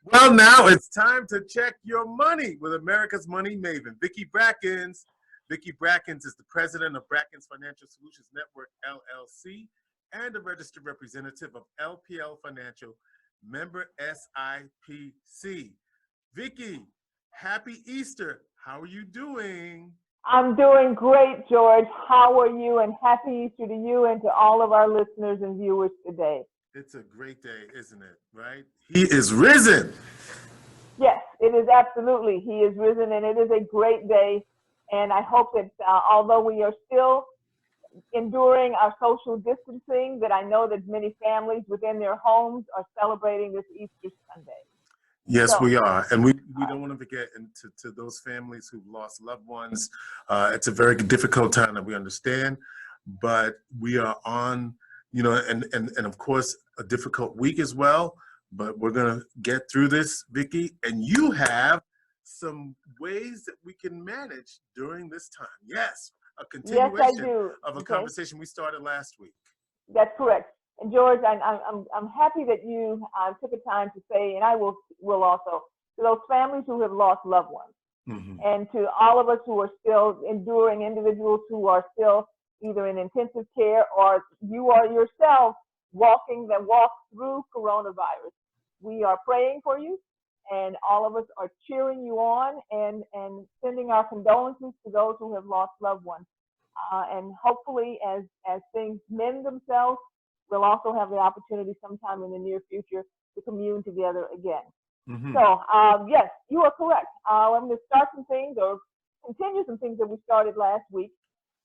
Well, now it's time to check your money with America's Money Maven, Vicki Brackens. Vicki Brackens is the president of Brackens Financial Solutions Network, LLC, and a registered representative of LPL Financial, member SIPC. Vicki, happy Easter. How are you doing? I'm doing great, George. How are you? And happy Easter to you and to all of our listeners and viewers today. It's a great day, isn't it? Right? He is risen. Yes, it is absolutely. He is risen, and it is a great day. And I hope that although we are still enduring our social distancing, that I know that many families within their homes are celebrating this Easter Sunday. Yes, we are. And we don't want to forget to those families who've lost loved ones. It's a very difficult time that we understand, but we are on, and of course, a difficult week as well, but we're going to get through this, Vicki, and you have some ways that we can manage during this time. Yes, a continuation of a conversation we started last week. That's correct. And George, I'm happy that you took the time to say, and I will also, to those families who have lost loved ones, and to all of us who are still enduring, individuals who are still either in intensive care or you are yourself walking the walk through coronavirus. We are praying for you, and all of us are cheering you on and sending our condolences to those who have lost loved ones. And hopefully, as things mend themselves, we'll also have the opportunity sometime in the near future to commune together again. So, yes, you are correct. I'm going to start some things or continue some things that we started last week.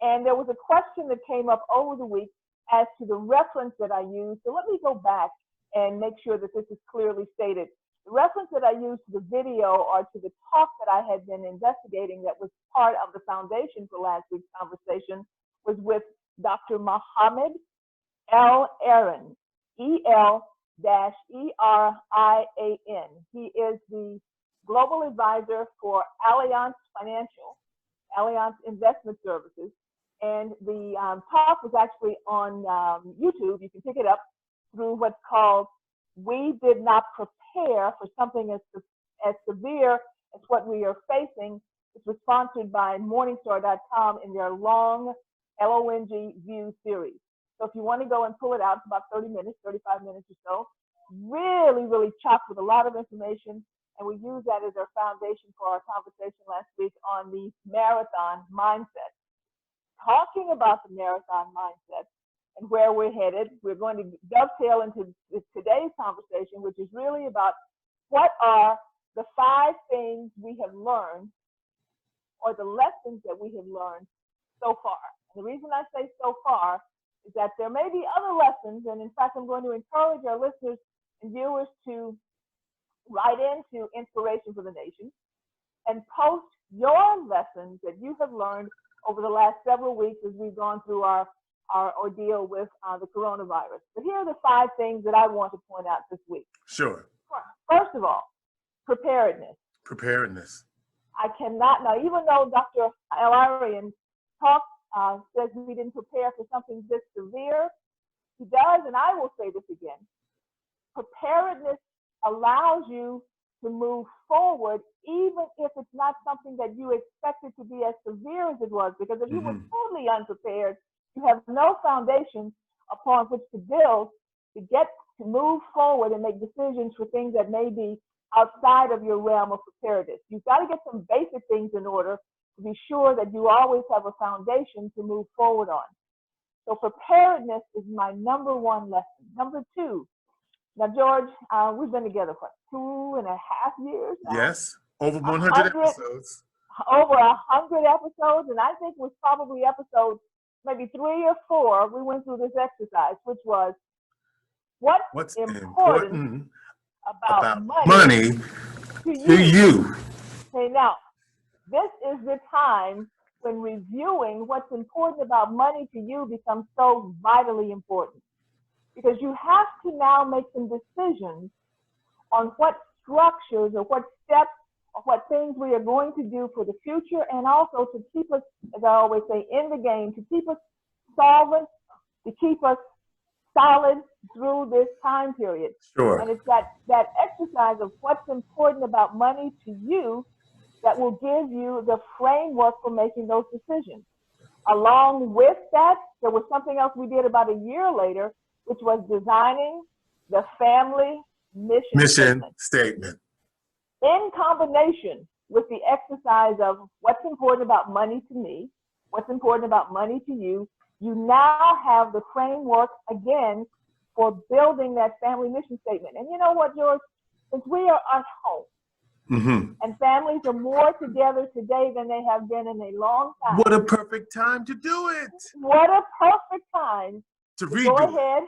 And there was a question that came up over the week as to the reference that I used. So let me go back and make sure that this is clearly stated. The reference that I used to the video or to the talk that I had been investigating that was part of the foundation for last week's conversation was with Dr. Mohammed Herein, E-L-E-R-I-A-N. He is the global advisor for Allianz Investment Services. And the talk was actually on YouTube. You can pick it up through what's called "We Did Not Prepare for Something as Severe as What We Are Facing." It was sponsored by Morningstar.com in their long LONG View series. So if you want to go and pull it out, it's about 30 minutes, 35 minutes or so. Really, really chocked with a lot of information. And we use that as our foundation for our conversation last week on the marathon mindset. Talking about the marathon mindset and where we're headed, we're going to dovetail into today's conversation, which is really about what are the 5 things we have learned or the lessons that we have learned so far. And the reason I say so far is that there may be other lessons, and in fact, I'm going to encourage our listeners and viewers to write into Inspiration for the Nation and post your lessons that you have learned over the last several weeks as we've gone through our ordeal with the coronavirus. But here are the 5 things that I want to point out this week. Sure. First of all, preparedness. Preparedness. I cannot, now even though Dr. Herein says we didn't prepare for something this severe, he does, and I will say this again, preparedness allows you to move forward even if it's not something that you expected to be as severe as it was, because if you were totally unprepared, you have no foundation upon which to build to move forward and make decisions for things that may be outside of your realm of preparedness. You've got to get some basic things in order to be sure that you always have a foundation to move forward on. So preparedness is my number 1 lesson. Number 2, now George, we've been together for 2.5 years now. Yes, over 100 episodes. Over 100 episodes, and I think it was probably episode maybe 3 or 4, we went through this exercise, which was what's important about money to you. Okay, now, this is the time when reviewing what's important about money to you becomes so vitally important, because you have to now make some decisions on what structures or what steps or what things we are going to do for the future, and also to keep us, as I always say, in the game, to keep us solvent, to keep us solid through this time period. Sure. And it's that exercise exercise of what's important about money to you that will give you the framework for making those decisions. Along with that, there was something else we did about a year later, which was designing the family mission statement. In combination with the exercise of what's important about money to me, what's important about money to you, you now have the framework again for building that family mission statement. And you know what, George? Since we are at home, and families are more together today than they have been in a long time. What a perfect time to do it. What a perfect time to go ahead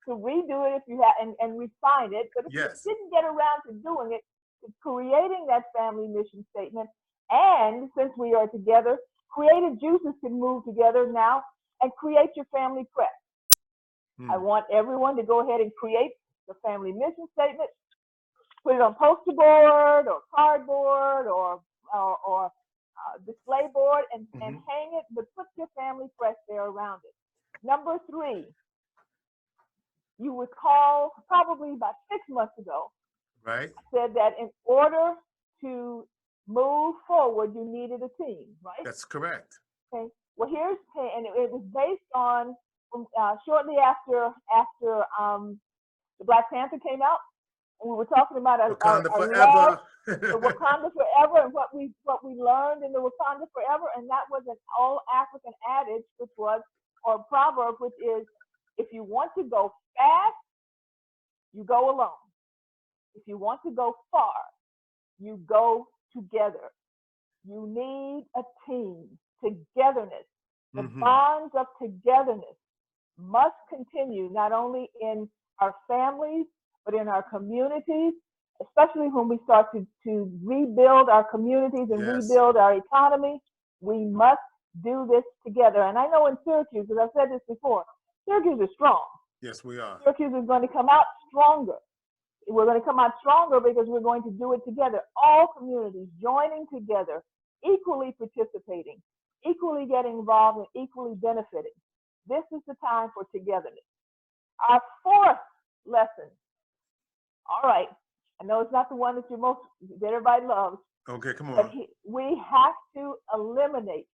to redo it if you have and refine it. But if you didn't get around to doing it, to creating that family mission statement, and since we are together, creative juices can move together now and create your family crest. I want everyone to go ahead and create the family mission statement. Put it on poster board or cardboard or display board and hang it, but put your family crest there around it. Number 3, you recall probably about 6 months ago, right? I said that in order to move forward, you needed a team, right? That's correct. Okay. Well, and it was based on shortly after the Black Panther came out. We were talking about Wakanda Forever. The Wakanda Forever, and what we learned in the Wakanda Forever, and that was an all African adage, or proverb, which is, if you want to go fast, you go alone. If you want to go far, you go together. You need a team. Togetherness, the bonds of togetherness must continue not only in our families, but in our communities, especially when we start to rebuild our communities and rebuild our economy. We must do this together. And I know in Syracuse, as I've said this before, Syracuse is strong. Yes, we are. Syracuse is going to come out stronger. We're going to come out stronger because we're going to do it together. All communities joining together, equally participating, equally getting involved, and equally benefiting. This is the time for togetherness. Our 4th lesson. All right, I know it's not the one that everybody loves. Okay, come on. But we have to eliminate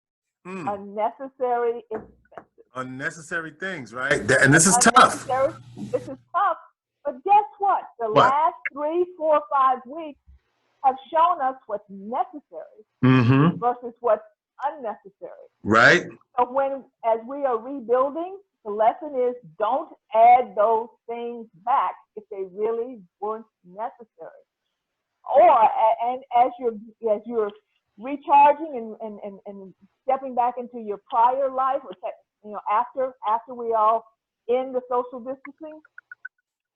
unnecessary expenses. Unnecessary things, right? And this is tough. This is tough, but guess what? The last 3, 4, 5 weeks have shown us what's necessary versus what's unnecessary. Right. So as we are rebuilding, the lesson is don't add those things back if they really weren't necessary. And as you're recharging and stepping back into your prior life, or after we all end the social distancing,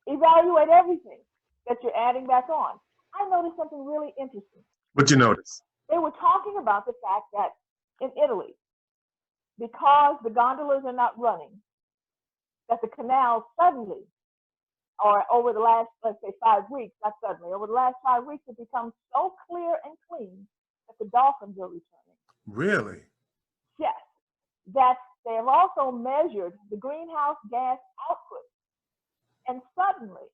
evaluate everything that you're adding back on. I noticed something really interesting. What'd you notice? They were talking about the fact that in Italy, because the gondolas are not running, that the canals suddenly, or over the last, let's say 5 weeks, not suddenly, over the last 5 weeks, have become so clear and clean that the dolphins are returning. Really? Yes. That they have also measured the greenhouse gas output. And suddenly,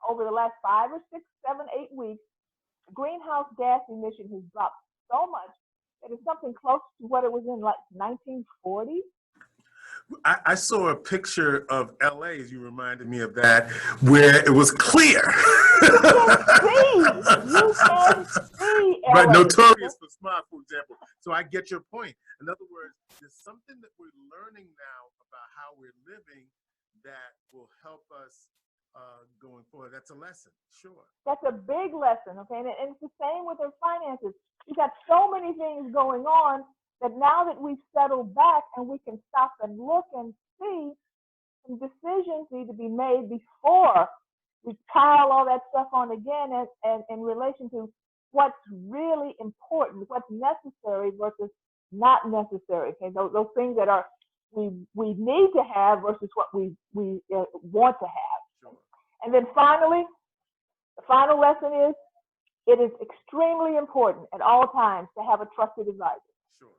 over the last 5 or 6, 7, 8 weeks, the greenhouse gas emission has dropped so much that it's something close to what it was in like 1940. I saw a picture of LA, as you reminded me of that, where it was clear. You can see LA. Right, notorious for smog, for example. So I get your point. In other words, there's something that we're learning now about how we're living that will help us going forward. That's a lesson, sure. That's a big lesson, okay? And it's the same with our finances. We've got so many things going on that now that we've settled back and we can stop and look and see, some decisions need to be made before we pile all that stuff on again and in relation to what's really important, what's necessary versus not necessary, okay? Those things that we need to have versus what we want to have. Sure. And then finally, the final lesson is, it is extremely important at all times to have a trusted advisor. Sure.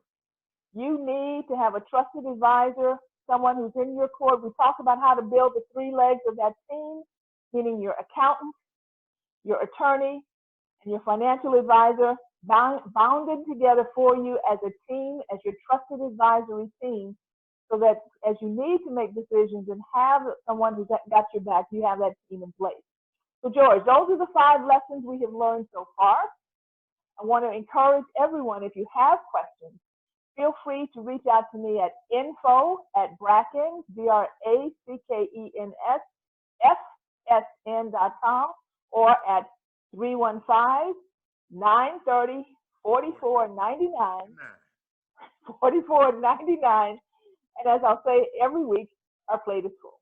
You need to have a trusted advisor, someone who's in your court. We talked about how to build the 3 legs of that team, meaning your accountant, your attorney, and your financial advisor bounded together for you as a team, as your trusted advisory team, so that as you need to make decisions and have someone who's got your back, you have that team in place. So George, those are the 5 lessons we have learned so far. I want to encourage everyone, if you have questions, feel free to reach out to me at info@Brackens, BRACKENS, or at 315-930-4499, 4499. And as I'll say every week, our plate is full.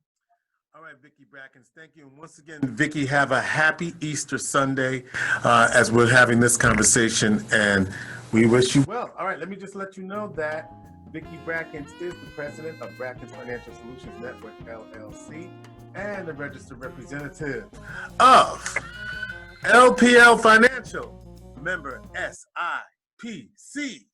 All right, Vicki Brackens, thank you. And once again, Vicki, have a happy Easter Sunday as we're having this conversation, and we wish you well. All right, let me just let you know that Vicki Brackens is the president of Brackens Financial Solutions Network, LLC, and the registered representative of LPL Financial, member SIPC.